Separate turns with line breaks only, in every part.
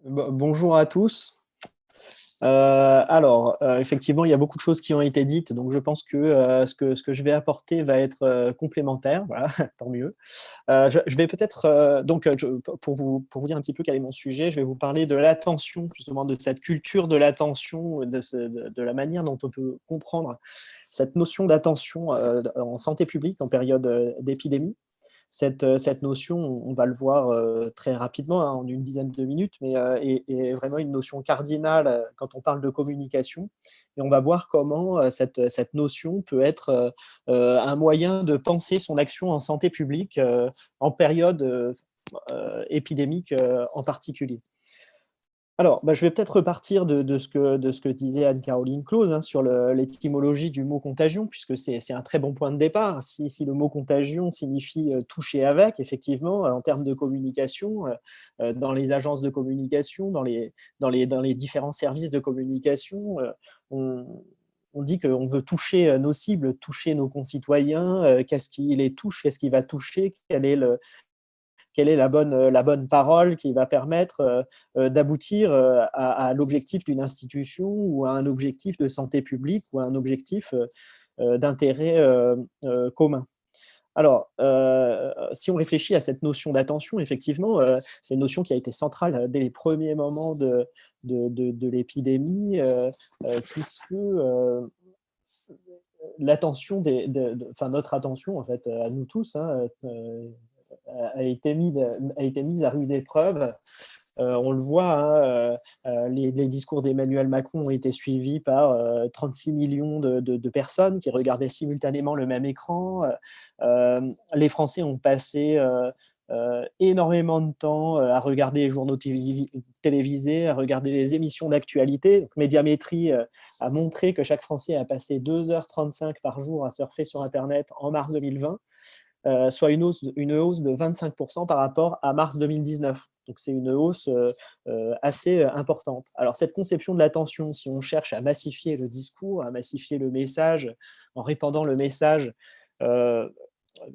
Bonjour à tous. Effectivement, il y a beaucoup de choses qui ont été dites, donc je pense que, ce que je vais apporter va être, complémentaire, voilà, tant mieux. Je vais peut-être, pour vous dire un petit peu quel est mon sujet, je vais vous parler de l'attention, justement de cette culture de l'attention, de la manière dont on peut comprendre cette notion d'attention, en santé publique en période, d'épidémie. Cette notion, on va le voir, très rapidement, hein, en une dizaine de minutes, mais est vraiment une notion cardinale, quand on parle de communication, et on va voir comment, cette notion peut être, un moyen de penser son action en santé publique, en période, épidémique, en particulier. Alors, je vais peut-être repartir de ce que disait Anne-Caroline Clause, hein, sur l'étymologie du mot contagion, puisque c'est un très bon point de départ. Si le mot contagion signifie toucher avec, effectivement, en termes de communication, dans les agences de communication, dans les différents services de communication, on, on dit qu'on veut toucher nos cibles, toucher nos concitoyens. Qu'est-ce qui les touche, qu'est-ce qui va toucher, quelle est la bonne parole qui va permettre d'aboutir à l'objectif d'une institution ou à un objectif de santé publique ou à un objectif d'intérêt commun. Alors, si on réfléchit à cette notion d'attention, effectivement, c'est une notion qui a été centrale dès les premiers moments de l'épidémie, puisque l'attention enfin, notre attention, en fait, à nous tous, hein, a été mise à rude épreuve. On le voit, hein, les discours d'Emmanuel Macron ont été suivis par 36 millions de personnes qui regardaient simultanément le même écran. Les Français ont passé énormément de temps à regarder les journaux télévisés, à regarder les émissions d'actualité. Donc, Médiamétrie a montré que chaque Français a passé 2h35 par jour à surfer sur Internet en mars 2020. Soit une hausse de 25% par rapport à mars 2019. Donc c'est une hausse assez importante. Alors cette conception de l'attention, si on cherche à massifier le discours, à massifier le message, en répandant le message euh,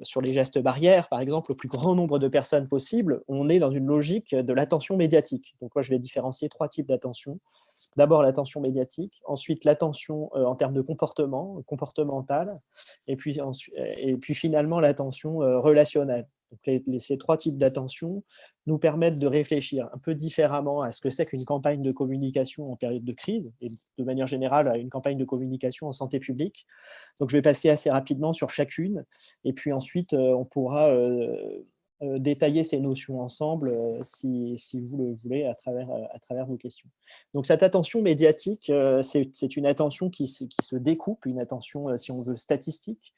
sur les gestes barrières, par exemple, au plus grand nombre de personnes possible, on est dans une logique de l'attention médiatique. Donc moi, je vais différencier trois types d'attention. D'abord l'attention médiatique, ensuite l'attention en termes de comportement, comportementale, et puis finalement l'attention relationnelle. Donc ces trois types d'attention nous permettent de réfléchir un peu différemment à ce que c'est qu'une campagne de communication en période de crise, et de manière générale à une campagne de communication en santé publique. Donc je vais passer assez rapidement sur chacune, et puis ensuite on pourra détailler ces notions ensemble, si vous le voulez, à travers vos questions. Donc cette attention médiatique, c'est une attention qui se découpe, une attention, si on veut, statistique.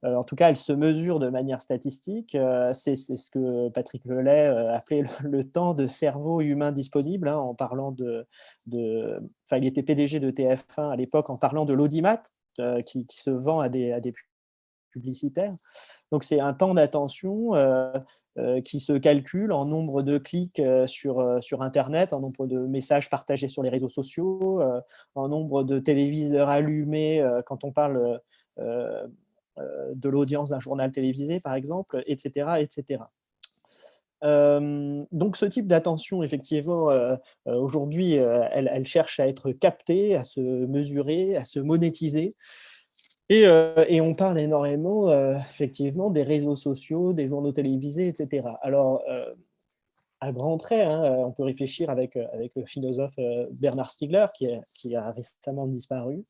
En tout cas, elle se mesure de manière statistique. C'est ce que Patrick Lelay appelait le temps de cerveau humain disponible, hein, en parlant enfin, il était PDG de TF1 à l'époque, en parlant de l'audimat, qui se vend à des publicitaires. Donc c'est un temps d'attention qui se calcule en nombre de clics sur Internet, en nombre de messages partagés sur les réseaux sociaux, en nombre de téléviseurs allumés quand on parle de l'audience d'un journal télévisé, par exemple, etc. etc. Donc ce type d'attention, effectivement, aujourd'hui, elle cherche à être captée, à se mesurer, à se monétiser. Et on parle énormément, effectivement, des réseaux sociaux, des journaux télévisés, et cetera. Alors, à grands traits, hein, on peut réfléchir avec le philosophe Bernard Stiegler, qui a récemment disparu,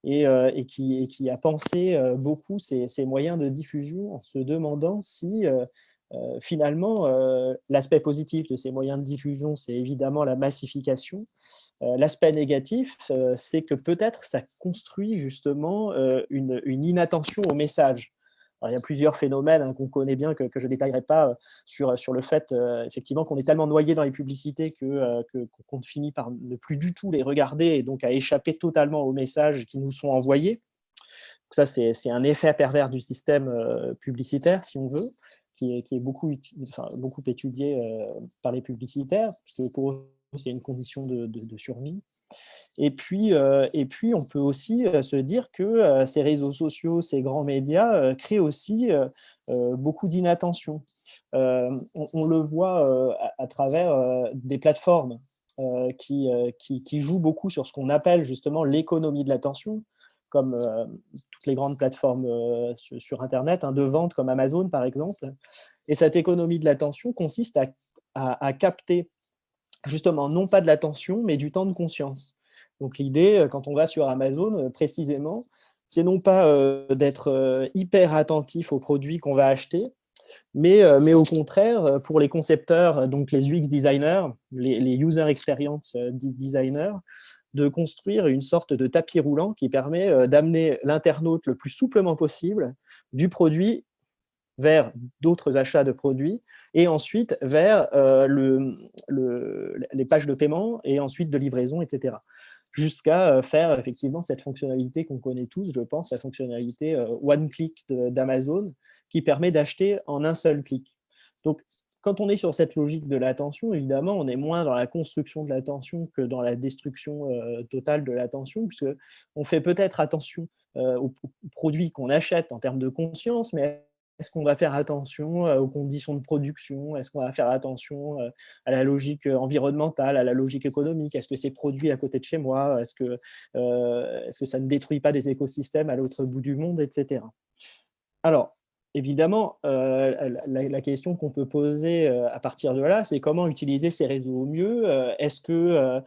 et qui a pensé beaucoup ces moyens de diffusion, en se demandant si finalement l'aspect positif de ces moyens de diffusion, c'est évidemment la massification. L'aspect négatif, c'est que peut-être ça construit justement une inattention au message. Alors, il y a plusieurs phénomènes, hein, qu'on connaît bien, que je ne détaillerai pas, sur le fait effectivement qu'on est tellement noyé dans les publicités qu'on finit par ne plus du tout les regarder, et donc à échapper totalement aux messages qui nous sont envoyés. Donc ça, c'est un effet pervers du système publicitaire, si on veut, qui est beaucoup étudié par les publicitaires, parce que pour eux, c'est une condition de survie. Et puis, on peut aussi se dire que ces réseaux sociaux, ces grands médias créent aussi beaucoup d'inattention. On le voit à travers des plateformes. qui jouent beaucoup sur ce qu'on appelle justement l'économie de l'attention, comme toutes les grandes plateformes sur Internet, hein, de vente comme Amazon par exemple. Et cette économie de l'attention consiste à capter justement non pas de l'attention, mais du temps de conscience. Donc l'idée, quand on va sur Amazon, précisément, c'est non pas d'être hyper attentif aux produits qu'on va acheter, mais au contraire, pour les concepteurs, donc les UX designers, les user experience designers, de construire une sorte de tapis roulant qui permet d'amener l'internaute le plus souplement possible du produit vers d'autres achats de produits et ensuite vers les pages de paiement et ensuite de livraison, etc. Jusqu'à faire effectivement cette fonctionnalité qu'on connaît tous, je pense, la fonctionnalité one click d'Amazon qui permet d'acheter en un seul clic. Donc, quand on est sur cette logique de l'attention, évidemment, on est moins dans la construction de l'attention que dans la destruction totale de l'attention, puisqu'on fait peut-être attention aux produits qu'on achète en termes de conscience, mais est-ce qu'on va faire attention aux conditions de production? Est-ce qu'on va faire attention à la logique environnementale, à la logique économique? Est-ce que c'est produit à côté de chez moi? Est-ce que ça ne détruit pas des écosystèmes à l'autre bout du monde, etc. Alors, évidemment, la question qu'on peut poser à partir de là, c'est comment utiliser ces réseaux au mieux? Est-ce que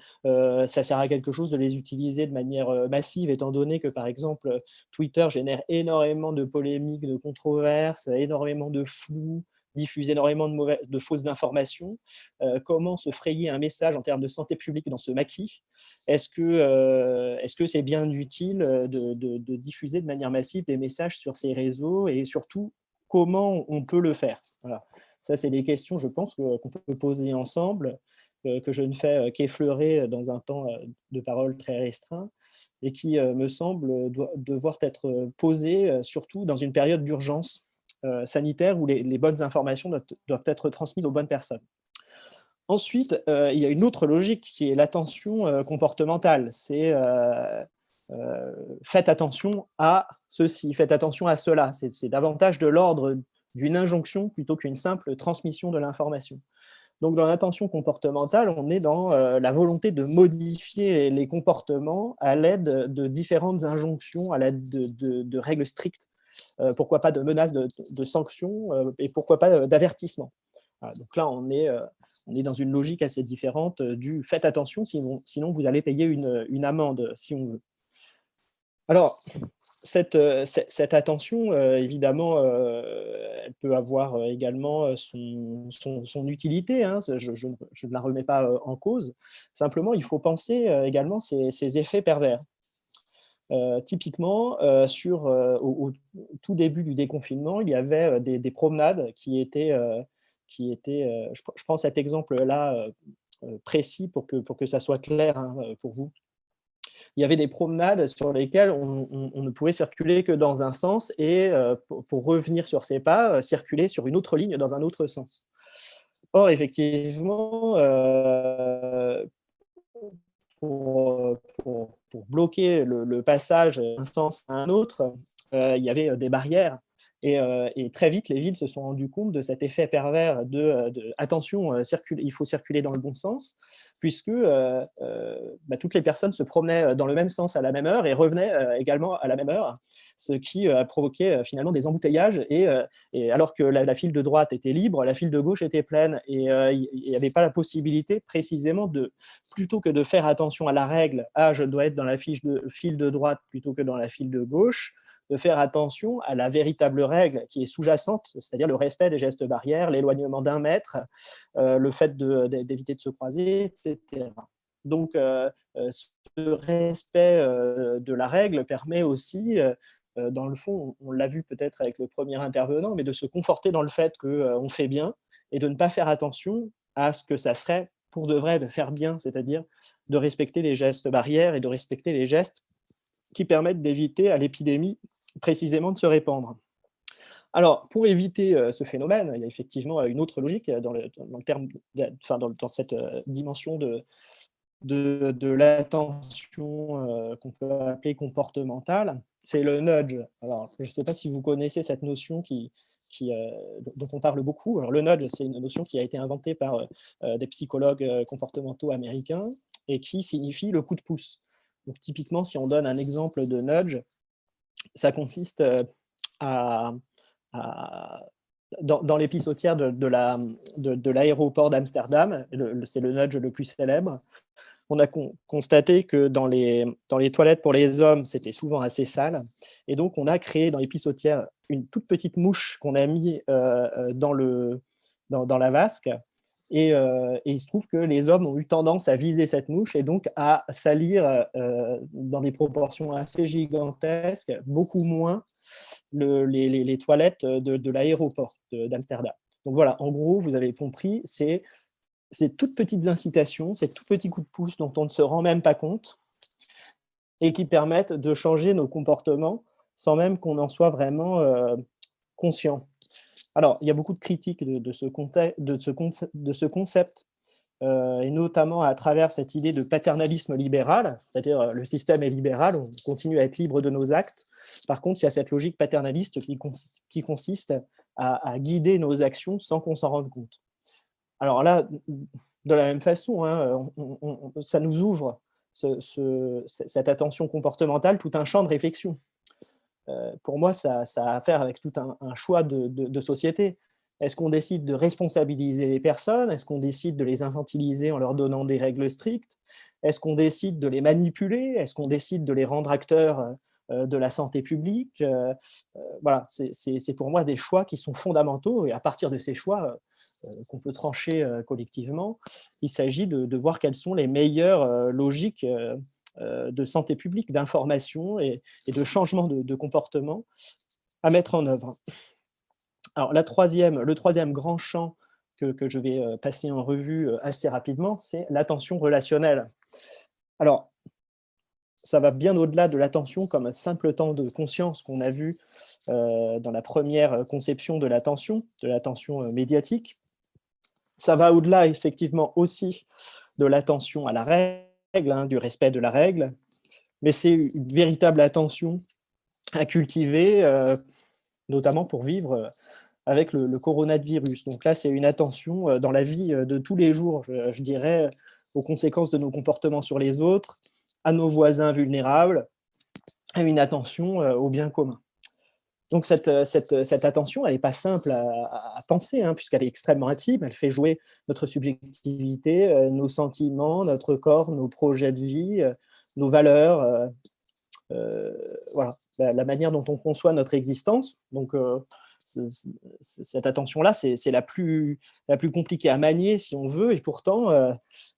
ça sert à quelque chose de les utiliser de manière massive, étant donné que, par exemple, Twitter génère énormément de polémiques, de controverses, énormément de flou, diffuse énormément de fausses informations? Comment se frayer un message en termes de santé publique dans ce maquis? Est-ce que c'est bien utile de diffuser de manière massive des messages sur ces réseaux et surtout, comment on peut le faire? Voilà. Ça, c'est des questions, je pense, qu'on peut poser ensemble, que je ne fais qu'effleurer dans un temps de parole très restreint et qui, me semble, devoir être posées, surtout dans une période d'urgence sanitaire où les bonnes informations doivent être transmises aux bonnes personnes. Ensuite, il y a une autre logique qui est l'attention comportementale. C'est faites attention à ceci, faites attention à cela. C'est davantage de l'ordre d'une injonction plutôt qu'une simple transmission de l'information. Donc, dans l'attention comportementale, on est dans la volonté de modifier les comportements à l'aide de différentes injonctions, à l'aide de règles strictes, pourquoi pas de menaces de sanctions et pourquoi pas d'avertissements. Voilà, donc là, on est dans une logique assez différente du faites attention, sinon vous allez payer une amende, si on veut. Alors, cette attention, évidemment, elle peut avoir également son utilité, hein, je ne la remets pas en cause. Simplement, il faut penser également ces effets pervers. Typiquement, au tout début du déconfinement, il y avait des promenades je prends cet exemple-là précis pour que ça soit clair hein, pour vous. Il y avait des promenades sur lesquelles on ne pouvait circuler que dans un sens et pour revenir sur ses pas, circuler sur une autre ligne dans un autre sens. Or, effectivement, pour bloquer le passage d'un sens à un autre, il y avait des barrières. Et très vite, les villes se sont rendues compte de cet effet pervers de attention, il faut circuler dans le bon sens, puisque toutes les personnes se promenaient dans le même sens à la même heure et revenaient également à la même heure, ce qui a provoqué finalement des embouteillages. Et alors que la file de droite était libre, la file de gauche était pleine. Et il n'y avait pas la possibilité précisément plutôt que de faire attention à la règle, je dois être dans la file de droite plutôt que dans la file de gauche, de faire attention à la véritable règle qui est sous-jacente, c'est-à-dire le respect des gestes barrières, l'éloignement d'1 mètre, le fait d'éviter de se croiser, etc. Donc, ce respect de la règle permet aussi, dans le fond, on l'a vu peut-être avec le premier intervenant, mais de se conforter dans le fait qu'on fait bien et de ne pas faire attention à ce que ça serait pour de vrai de faire bien, c'est-à-dire de respecter les gestes barrières et de respecter les gestes qui permettent d'éviter à l'épidémie précisément de se répandre. Alors, pour éviter ce phénomène, il y a effectivement une autre logique dans dans cette dimension de l'attention qu'on peut appeler comportementale, c'est le nudge. Alors, je ne sais pas si vous connaissez cette notion qui dont on parle beaucoup. Alors, le nudge, c'est une notion qui a été inventée par des psychologues comportementaux américains et qui signifie le coup de pouce. Donc, typiquement, si on donne un exemple de nudge, ça consiste à dans l'épisodière de l'aéroport d'Amsterdam, c'est le nudge le plus célèbre, on a constaté que dans les toilettes pour les hommes, c'était souvent assez sale. Et donc, on a créé dans l'épisodière une toute petite mouche qu'on a mis dans la vasque. Et il se trouve que les hommes ont eu tendance à viser cette mouche et donc à salir dans des proportions assez gigantesques, beaucoup moins les toilettes de l'aéroport d'Amsterdam. Donc voilà, en gros, vous avez compris, c'est ces toutes petites incitations, ces tout petits coups de pouce dont on ne se rend même pas compte et qui permettent de changer nos comportements sans même qu'on en soit vraiment conscient. Alors, il y a beaucoup de critiques de ce concept, et notamment à travers cette idée de paternalisme libéral, c'est-à-dire le système est libéral, on continue à être libre de nos actes. Par contre, il y a cette logique paternaliste qui consiste à guider nos actions sans qu'on s'en rende compte. Alors là, de la même façon, hein, ça nous ouvre cette attention comportementale, tout un champ de réflexion. Pour moi, ça a à faire avec tout un choix de société. Est-ce qu'on décide de responsabiliser les personnes? Est-ce qu'on décide de les infantiliser en leur donnant des règles strictes? Est-ce qu'on décide de les manipuler? Est-ce qu'on décide de les rendre acteurs de la santé publique? Voilà, c'est pour moi des choix qui sont fondamentaux et à partir de ces choix qu'on peut trancher collectivement, il s'agit de voir quelles sont les meilleures logiques de santé publique, d'information et de changement de comportement à mettre en œuvre. Alors, le troisième grand champ que je vais passer en revue assez rapidement, c'est l'attention relationnelle. Alors, ça va bien au-delà de l'attention comme un simple temps de conscience qu'on a vu dans la première conception de l'attention médiatique. Ça va au-delà, effectivement, aussi de l'attention à la règle, hein, du respect de la règle, mais c'est une véritable attention à cultiver, notamment pour vivre avec le coronavirus. Donc là, c'est une attention dans la vie de tous les jours, je dirais, aux conséquences de nos comportements sur les autres, à nos voisins vulnérables, à une attention au bien commun. Donc cette attention, elle n'est pas simple à penser, hein, puisqu'elle est extrêmement intime, elle fait jouer notre subjectivité, nos sentiments, notre corps, nos projets de vie, nos valeurs, voilà, la manière dont on conçoit notre existence. Donc cette attention-là, c'est la plus compliquée à manier, si on veut, et pourtant,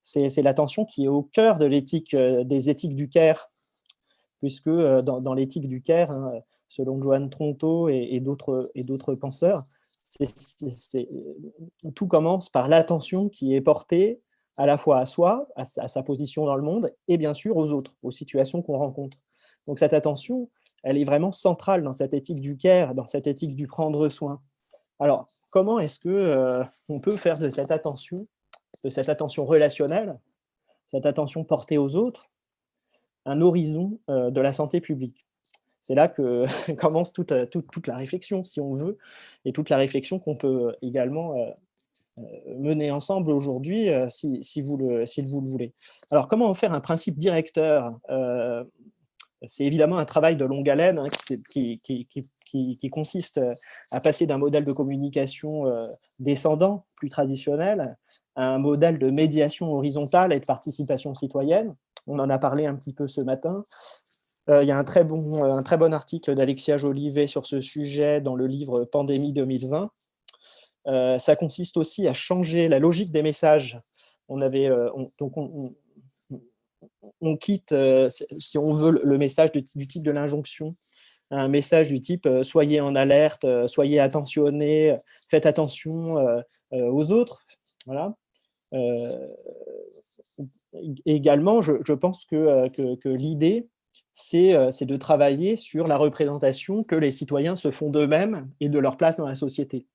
c'est l'attention qui est au cœur de l'éthique, des éthiques du Caire, puisque dans l'éthique du Caire, hein, selon Joan Tronto et d'autres penseurs, tout commence par l'attention qui est portée à la fois à soi, à sa position dans le monde, et bien sûr aux autres, aux situations qu'on rencontre. Donc cette attention, elle est vraiment centrale dans cette éthique du care, dans cette éthique du prendre soin. Alors, comment est-ce que on peut faire de cette attention relationnelle, cette attention portée aux autres, un horizon de la santé publique? C'est là que commence toute la réflexion, si on veut, et toute la réflexion qu'on peut également mener ensemble aujourd'hui, si vous le voulez. Alors, comment en faire un principe directeur? C'est évidemment un travail de longue haleine, hein, qui consiste à passer d'un modèle de communication descendant, plus traditionnel, à un modèle de médiation horizontale et de participation citoyenne. On en a parlé un petit peu ce matin. Il y a un très bon article d'Alexia Jolivet sur ce sujet dans le livre Pandémie 2020. Ça consiste aussi à changer la logique des messages. On quitte, si on veut, le message du type de l'injonction, un message du type soyez en alerte, soyez attentionnés, faites attention aux autres. Voilà. Également, je pense que l'idée, c'est de travailler sur la représentation que les citoyens se font d'eux-mêmes et de leur place dans la société.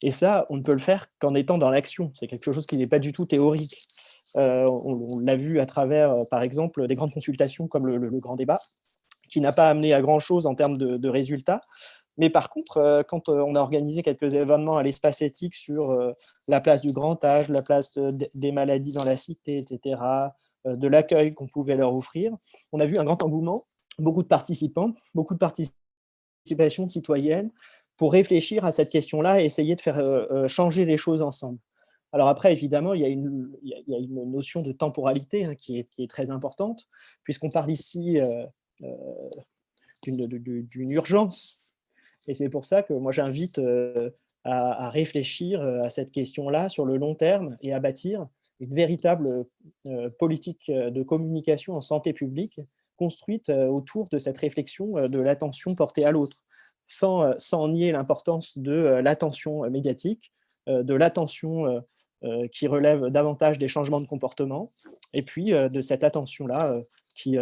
Et ça, on ne peut le faire qu'en étant dans l'action. C'est quelque chose qui n'est pas du tout théorique. On l'a vu à travers, par exemple, des grandes consultations comme le grand débat, qui n'a pas amené à grand-chose en termes de résultats, Mais par contre, quand on a organisé quelques événements à l'espace éthique sur la place du grand âge, la place des maladies dans la cité, etc., de l'accueil qu'on pouvait leur offrir, on a vu un grand engouement, beaucoup de participants, beaucoup de participation citoyenne pour réfléchir à cette question-là et essayer de faire changer les choses ensemble. Alors après, évidemment, il y a une notion de temporalité hein, qui est très importante, puisqu'on parle ici euh, d'une urgence. Et c'est pour ça que moi, j'invite à réfléchir à cette question-là sur le long terme et à bâtir une véritable politique de communication en santé publique construite autour de cette réflexion de l'attention portée à l'autre, sans nier l'importance de l'attention médiatique, de l'attention qui relève davantage des changements de comportement, et puis de cette attention-là qui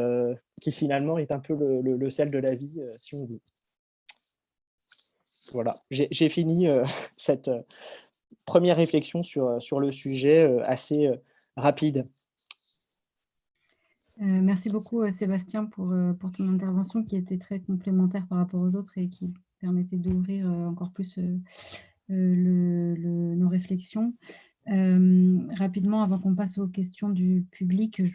finalement est un peu le sel de la vie, si on veut. Voilà, j'ai fini cette première réflexion sur le sujet assez rapide.
Merci beaucoup Sébastien pour ton intervention qui était très complémentaire par rapport aux autres et qui permettait d'ouvrir encore plus nos réflexions. Rapidement, avant qu'on passe aux questions du public, il y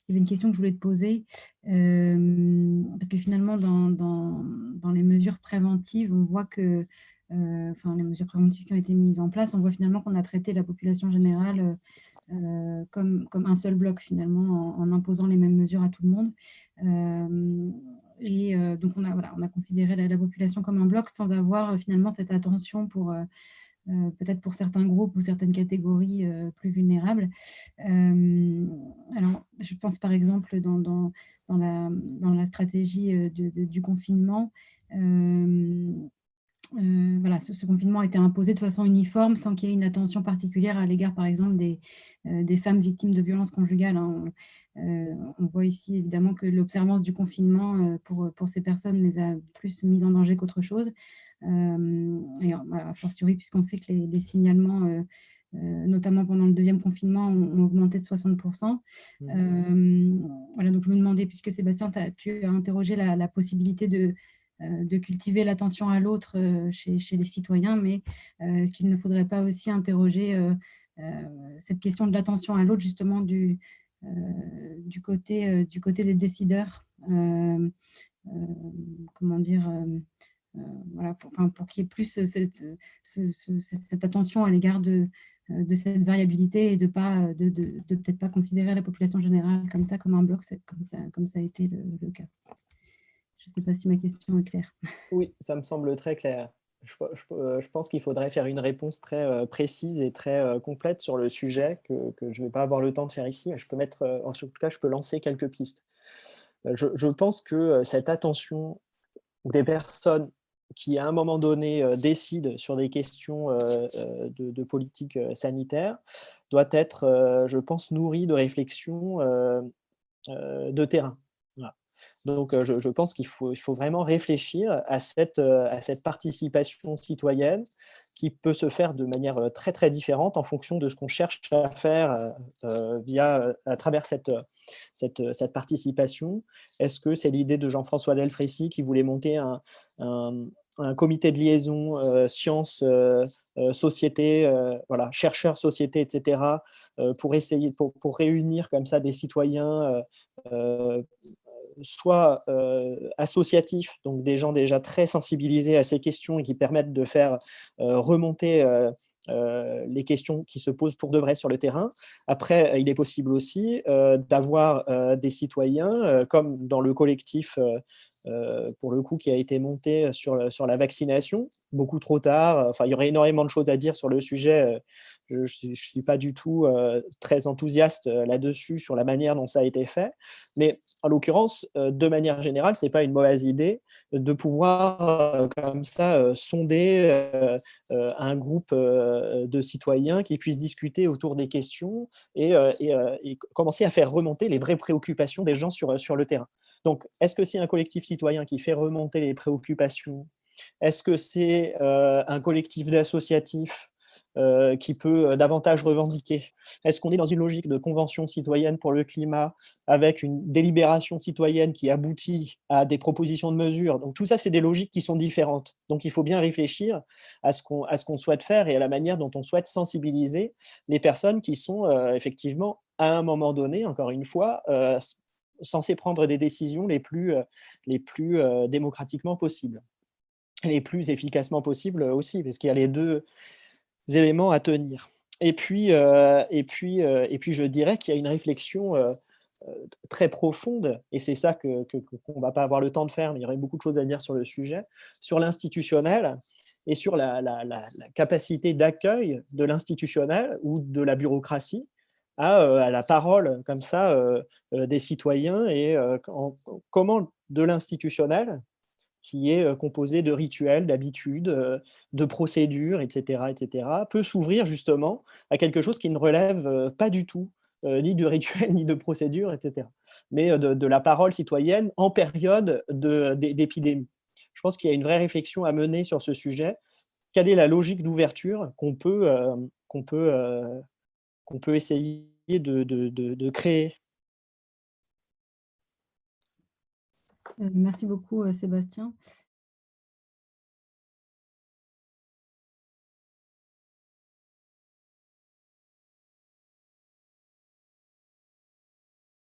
avait une question que je voulais te poser, parce que finalement, dans les mesures préventives, on voit que, enfin, les mesures préventives qui ont été mises en place, on voit finalement qu'on a traité la population générale comme un seul bloc finalement, en imposant les mêmes mesures à tout le monde. Donc on a considéré la population comme un bloc sans avoir finalement cette attention pour peut-être pour certains groupes ou certaines catégories plus vulnérables. Alors, je pense par exemple dans la stratégie du confinement. Voilà, ce confinement a été imposé de façon uniforme sans qu'il y ait une attention particulière à l'égard, par exemple, des femmes victimes de violences conjugales, hein. On voit ici évidemment que l'observance du confinement pour ces personnes les a plus mises en danger qu'autre chose. Et voilà, a fortiori, puisqu'on sait que les signalements, notamment pendant le deuxième confinement, ont augmenté de 60%. Voilà, donc je me demandais, puisque Sébastien, tu as interrogé la possibilité de cultiver l'attention à l'autre chez les citoyens, mais est-ce qu'il ne faudrait pas aussi interroger cette question de l'attention à l'autre, justement, du côté des décideurs, comment dire, voilà, pour qu'il y ait plus cette attention à l'égard de cette variabilité et de peut-être pas considérer la population générale comme ça, comme un bloc, comme ça a été le cas. Je ne sais pas si ma question est claire.
Oui, ça me semble très clair. Je pense qu'il faudrait faire une réponse très précise et très complète sur le sujet que je ne vais pas avoir le temps de faire ici. Mais je peux en tout cas, je peux lancer quelques pistes. Je pense que cette attention des personnes qui, à un moment donné, décident sur des questions de politique sanitaire doit être, je pense, nourrie de réflexions de terrain. Voilà. Donc, je pense qu'il faut vraiment réfléchir à cette participation citoyenne qui peut se faire de manière très, très différente en fonction de ce qu'on cherche à faire à travers cette participation. Est-ce que c'est l'idée de Jean-François Delfrécy qui voulait monter un, un comité de liaison sciences, société, voilà, chercheurs, société, etc., pour réunir comme ça des citoyens soit associatifs, donc des gens déjà très sensibilisés à ces questions et qui permettent de faire remonter les questions qui se posent pour de vrai sur le terrain. Après, il est possible aussi d'avoir des citoyens, comme dans le collectif, pour le coup, qui a été monté sur la vaccination, beaucoup trop tard. Enfin, il y aurait énormément de choses à dire sur le sujet. Je ne suis pas du tout très enthousiaste là-dessus, sur la manière dont ça a été fait. Mais en l'occurrence, de manière générale, ce n'est pas une mauvaise idée de pouvoir, comme ça, sonder un groupe de citoyens qui puissent discuter autour des questions et commencer à faire remonter les vraies préoccupations des gens sur le terrain. Donc, est-ce que c'est un collectif citoyen qui fait remonter les préoccupations? Est-ce que c'est un collectif d'associatifs qui peut davantage revendiquer? Est-ce qu'on est dans une logique de convention citoyenne pour le climat avec une délibération citoyenne qui aboutit à des propositions de mesures? Donc tout ça, c'est des logiques qui sont différentes. Donc il faut bien réfléchir à ce qu'on souhaite faire et à la manière dont on souhaite sensibiliser les personnes qui sont effectivement, à un moment donné, encore une fois, censées prendre des décisions les plus démocratiquement possibles, les plus efficacement possibles aussi, parce qu'il y a les 2 éléments à tenir. Et puis je dirais qu'il y a une réflexion, très profonde et c'est ça qu'on va pas avoir le temps de faire, mais il y aurait beaucoup de choses à dire sur le sujet, sur l'institutionnel et sur la capacité d'accueil de l'institutionnel ou de la bureaucratie à la parole comme ça, des citoyens et comment de l'institutionnel qui est composé de rituels, d'habitudes, de procédures, et cetera, peut s'ouvrir justement à quelque chose qui ne relève, pas du tout, ni de rituels, ni de procédures, et cetera. Mais, de la parole citoyenne en période d'épidémie. Je pense qu'il y a une vraie réflexion à mener sur ce sujet. Quelle est la logique d'ouverture qu'on peut essayer de créer?
Merci beaucoup, Sébastien.